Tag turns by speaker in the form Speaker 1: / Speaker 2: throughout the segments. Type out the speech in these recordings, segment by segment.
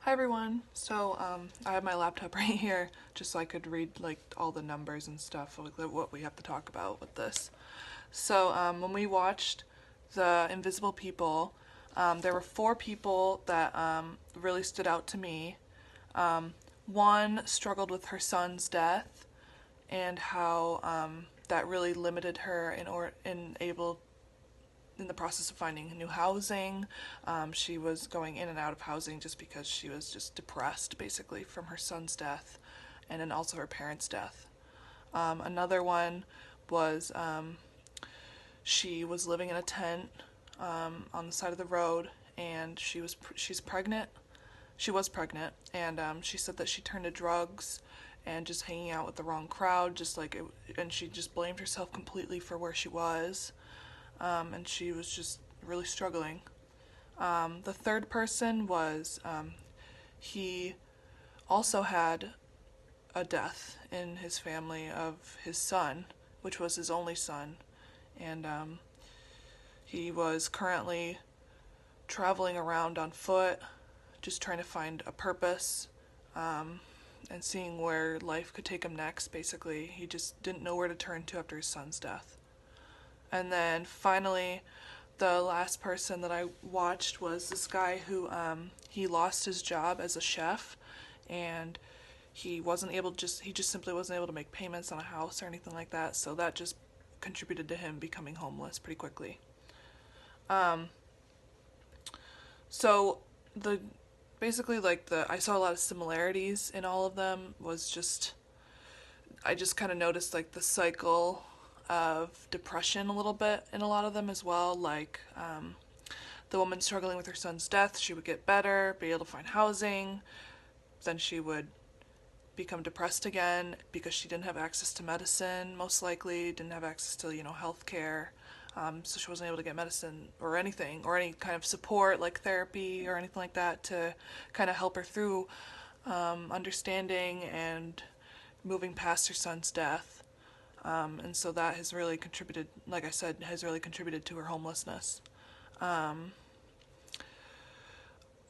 Speaker 1: Hi everyone. I have my laptop right here just so I could read like all the numbers and stuff, like what we have to talk about with this. When we watched The Invisible People, there were four people that really stood out to me. One struggled with her son's death and how that really limited her in the process of finding new housing. She was going in and out of housing just because she was just depressed, basically, from her son's death and then also her parents' death. Another one was she was living in a tent on the side of the road, and she's pregnant. She was pregnant, and she said that she turned to drugs and just hanging out with the wrong crowd, and she just blamed herself completely for where she was, and she was just really struggling. The third person was he also had a death in his family of his son, which was his only son, and he was currently traveling around on foot, just trying to find a purpose. And seeing where life could take him next, basically. He just didn't know where to turn to after his son's death. And then finally, the last person that I watched was this guy who he lost his job as a chef, and he just simply wasn't able to make payments on a house or anything like that. So that just contributed to him becoming homeless pretty quickly. Um, so the basically like the I saw a lot of similarities in all of them. I just kind of noticed like the cycle of depression a little bit in a lot of them as well. The woman struggling with her son's death, she would get better, be able to find housing, then she would become depressed again because she didn't have access to medicine, most likely, didn't have access to, health care. So she wasn't able to get medicine or anything, or any kind of support like therapy or anything like that to kind of help her through understanding and moving past her son's death. And so that has really contributed, like I said, has really contributed to her homelessness. Um,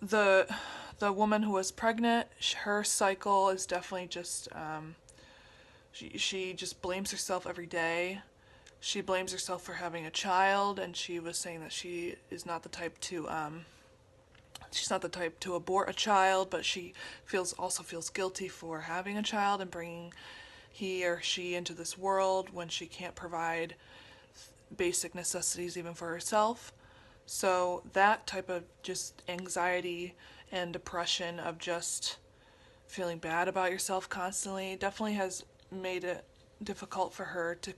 Speaker 1: the the woman who was pregnant, her cycle is definitely just she just blames herself every day. She blames herself for having a child, and she was saying that she is not the type to she's not the type to abort a child, but she feels guilty for having a child and bringing he or she into this world when she can't provide basic necessities even for herself. So that type of just anxiety and depression of just feeling bad about yourself constantly definitely has made it difficult for her to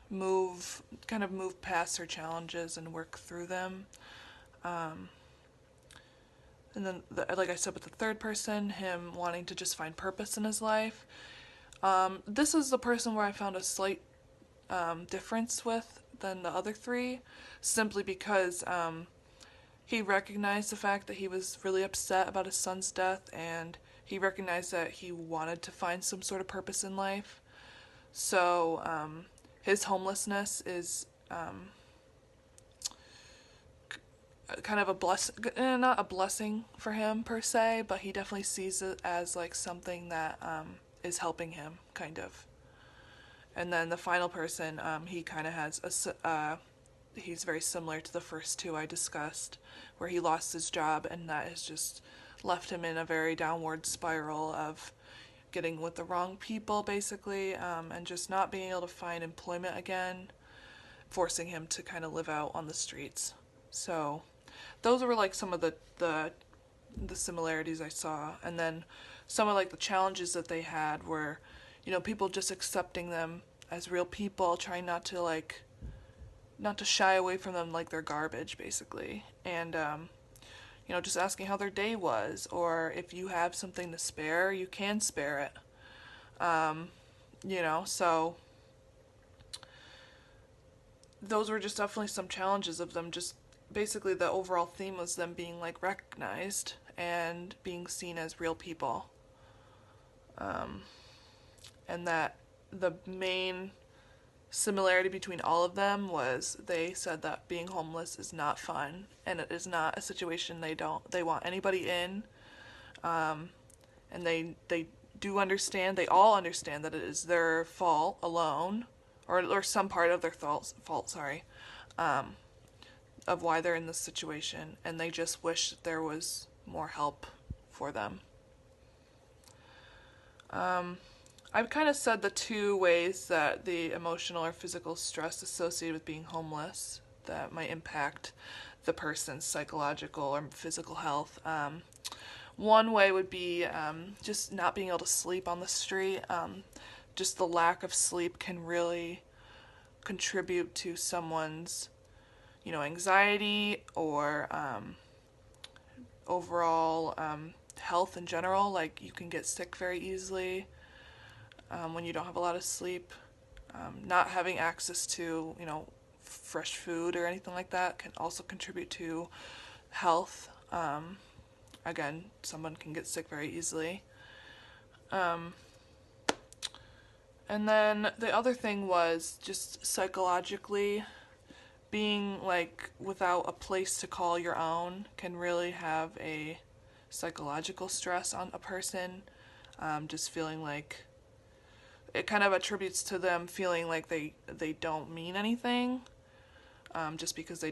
Speaker 1: move past her challenges and work through them. Um, and then, like I said, with the third person, him wanting to just find purpose in his life. This is the person where I found a slight difference with than the other three, simply because he recognized the fact that he was really upset about his son's death, and he recognized that he wanted to find some sort of purpose in life. So his homelessness is kind of a not a blessing for him per se, but he definitely sees it as like something that is helping him, kind of. And then the final person, he kind of has he's very similar to the first two I discussed, where he lost his job, and that has just left him in a very downward spiral of getting with the wrong people, basically, and just not being able to find employment again, forcing him to kind of live out on the streets. So those were like some of the similarities I saw, and then some of like the challenges that they had were, people just accepting them as real people, trying not to shy away from them like they're garbage, basically, and just asking how their day was, or if you have something to spare, you can spare it. So those were just definitely some challenges of them. Just basically, the overall theme was them being like recognized and being seen as real people, and that the main similarity between all of them was they said that being homeless is not fun, and it is not a situation they want anybody in. And they do understand, they all understand that it is their fault alone, or some part of their fault, sorry, of why they're in this situation, and they just wish that there was more help for them. I've kind of said the two ways that the emotional or physical stress associated with being homeless that might impact the person's psychological or physical health. One way would be just not being able to sleep on the street. Just the lack of sleep can really contribute to someone's, anxiety or overall health in general. Like, you can get sick very easily when you don't have a lot of sleep. Not having access to, fresh food or anything like that can also contribute to health. Again, someone can get sick very easily. And then the other thing was just psychologically, being like without a place to call your own can really have a psychological stress on a person. Just feeling like it kind of attributes to them feeling like they don't mean anything, just because they